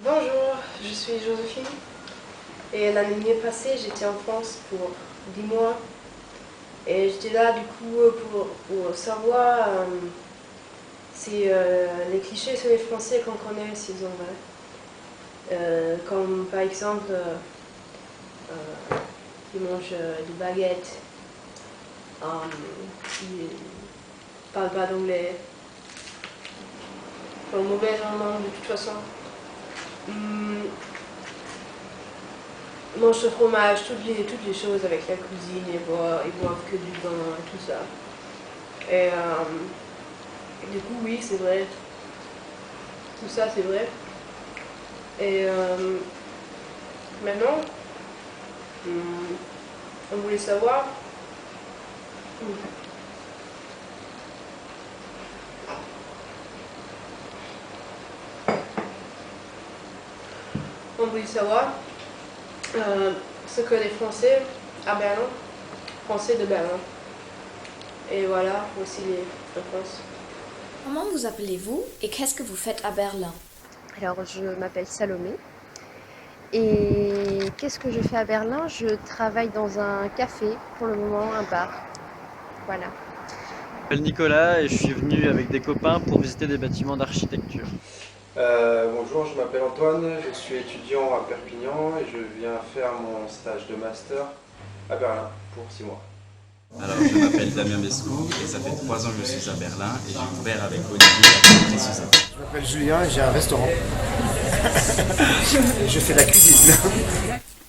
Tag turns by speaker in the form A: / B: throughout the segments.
A: Bonjour, je suis Joséphine et l'année passée j'étais en France pour 10 mois et j'étais là du coup pour savoir si les clichés sur les Français qu'on connaît s'ils sont vrais. Comme par exemple ils mangent des baguettes, ils parlent pas d'anglais, ils sont mauvais en langue de toute façon. Ils mangent le fromage, toutes les choses avec la cuisine, ils boivent que du vin et tout ça. Et du coup, oui, c'est vrai. Tout ça, c'est vrai. Et maintenant, on voulait savoir ce que les Français à Berlin, Français de Berlin. Et voilà, aussi les réponses.
B: Comment vous appelez-vous et qu'est-ce que vous faites à Berlin?
C: Alors, je m'appelle Salomé. Et qu'est-ce que je fais à Berlin? Je travaille dans un café, pour le moment, un bar. Voilà.
D: Je m'appelle Nicolas et je suis venu avec des copains pour visiter des bâtiments d'architecture.
E: Bonjour, je m'appelle Antoine, je suis étudiant à Perpignan et je viens faire mon stage de master à Berlin pour 6 mois.
F: Alors, je m'appelle Damien Bescou et ça fait 3 ans que je suis à Berlin et j'ai ouvert avec Olivier la Suzette.
G: Je m'appelle Julien et j'ai un restaurant. Et je fais de la cuisine.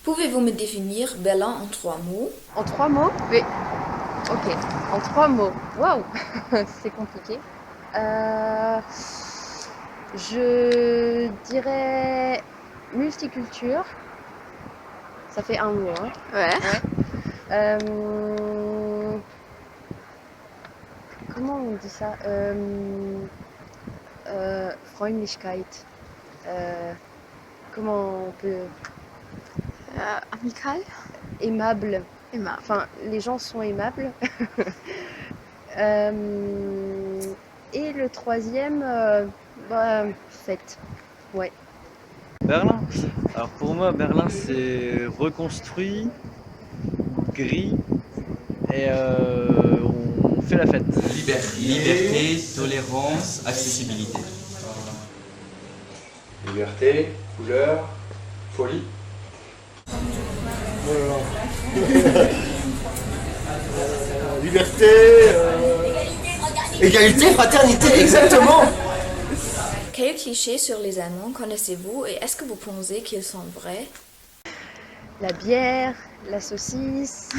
B: Pouvez-vous me définir Berlin en 3 mots?
C: En 3 mots? Oui. Ok, en 3 mots. Waouh, c'est compliqué. Je dirais multiculture. Ça fait un mot, hein.
B: Ouais.
C: Comment on dit ça? Freundlichkeit. Comment on peut...
H: Amical?
C: Aimable.
H: Aimable.
C: Enfin, les gens sont aimables. Et le troisième, fête. Ouais.
D: Berlin? Alors pour moi, Berlin c'est reconstruit, gris et on fait la fête.
F: Liberté, tolérance, accessibilité.
E: Liberté, couleur, folie.
G: Liberté, égalité, fraternité, exactement.
B: Quels clichés sur les Allemands connaissez-vous et est-ce que vous pensez qu'ils sont vrais?
C: La bière, la saucisse,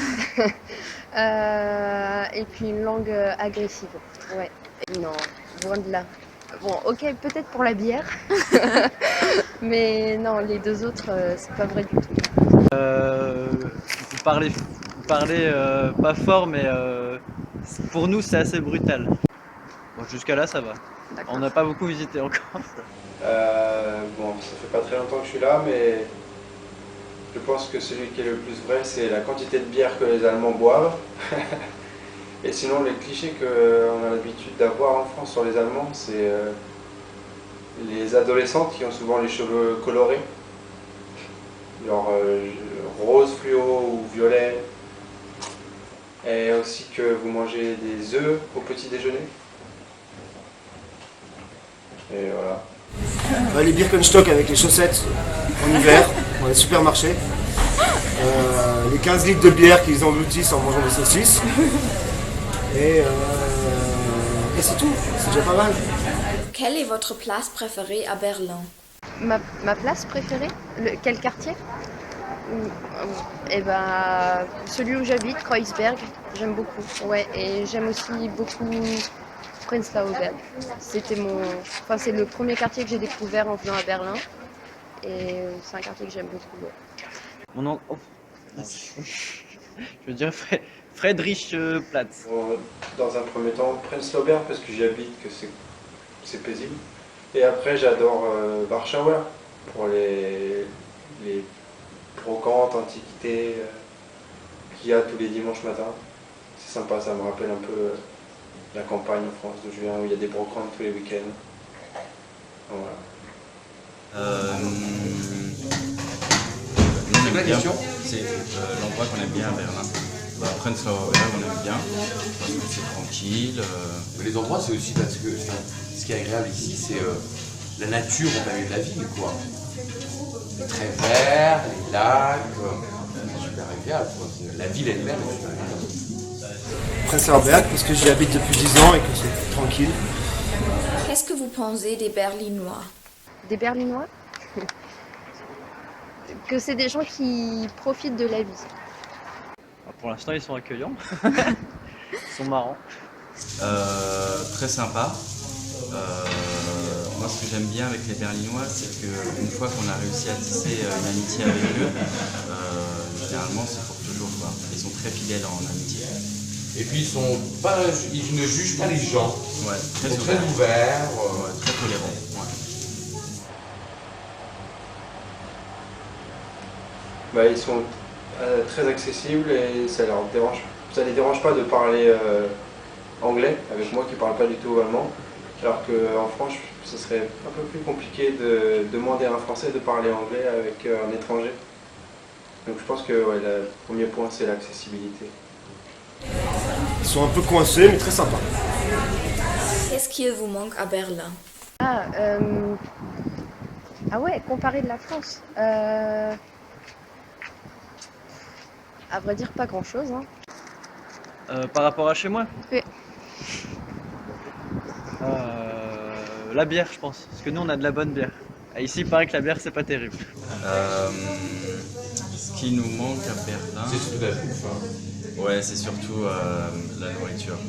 C: et puis une langue agressive. Ouais. Non, loin de là. Bon, ok, peut-être pour la bière, mais non, les deux autres, c'est pas vrai du tout.
D: Vous parlez pas fort mais pour nous c'est assez brutal. Bon, jusqu'à là ça va. On n'a pas beaucoup visité encore.
E: Bon, ça fait pas très longtemps que je suis là, mais je pense que celui qui est le plus vrai, c'est la quantité de bière que les Allemands boivent. Et sinon, les clichés qu'on a l'habitude d'avoir en France sur les Allemands, c'est les adolescentes qui ont souvent les cheveux colorés, genre rose fluo ou violet. Et aussi que vous mangez des œufs au petit déjeuner. Et voilà.
G: Les Birkenstock avec les chaussettes en hiver, dans les supermarchés. Les 15 litres de bière qu'ils engloutissent en mangeant des saucisses. Et c'est tout, c'est déjà pas mal.
B: Quelle est votre place préférée à Berlin?
C: Ma place préférée? Quel quartier? Eh ben, celui où j'habite, Kreuzberg, j'aime beaucoup. Ouais, et j'aime aussi beaucoup Prenzlauer Berg. C'est le premier quartier que j'ai découvert en venant à Berlin. Et c'est un quartier que j'aime beaucoup. Ouais.
D: Mon nom, oh. Je veux dire Friedrichsplatz.
E: Bon, dans un premier temps, Prenzlauer Berg parce que j'y habite, que c'est paisible. Et après, j'adore Warschauer pour les brocantes, antiquités qu'il y a tous les dimanches matins. C'est sympa, ça me rappelle un peu la campagne en France d'où je viens, où il y a des brocantes tous les week-ends. Voilà.
F: C'est quoi la question? C'est l'endroit qu'on aime bien à Berlin. Prenzlauer Berg, on aime bien, parce que c'est tranquille.
H: Mais les endroits, c'est aussi parce que ce qui est agréable ici, c'est la nature au milieu de la ville, quoi. C'est très vert, les lacs, c'est super agréable, quoi. La ville elle-même est super agréable.
G: Prenzlauer Berg, parce que j'y habite depuis 10 ans et que c'est tranquille.
B: Qu'est-ce que vous pensez des Berlinois?
C: Des Berlinois? Que c'est des gens qui profitent de la vie.
D: Pour l'instant, ils sont accueillants. Ils sont marrants.
F: Très sympa. Moi, ce que j'aime bien avec les Berlinois, c'est qu'une fois qu'on a réussi à tisser une amitié avec eux, généralement, c'est pour toujours, quoi. Ils sont très fidèles en amitié.
H: Et puis ils ne jugent pas les gens.
F: Ouais,
H: Ils sont très ouverts.
F: Ouais, très tolérants. Ouais.
E: Bah, ils sont très accessibles et ça les dérange pas de parler anglais avec moi qui parle pas du tout allemand. Alors qu'en France, ce serait un peu plus compliqué de demander à un Français de parler anglais avec un étranger. Donc je pense que ouais, le premier point, c'est l'accessibilité.
G: Ils sont un peu coincés, mais très sympas.
B: Qu'est-ce qui vous manque à Berlin?
C: Ah ouais, comparé de la France. À vrai dire, pas grand-chose. Hein.
D: Par rapport à chez moi?
C: Oui.
D: La bière, je pense. Parce que nous, on a de la bonne bière. Et ici, il paraît que la bière, c'est pas terrible.
F: Ce qui nous manque à Berlin,
H: C'est surtout la bouffe.
F: ouais, c'est surtout la nourriture.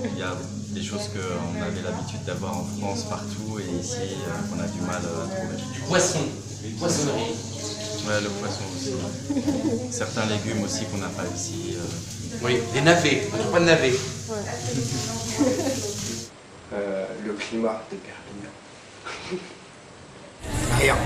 F: Il y a des choses qu'on avait l'habitude d'avoir en France partout et ici, on a du mal à trouver.
H: Du poisson, les poissonneries.
F: Ouais, le poisson aussi. Certains légumes aussi qu'on n'a pas ici.
H: Oui, les navets, on ne trouve pas de navets.
E: Le climat de Berlin.
G: Rien.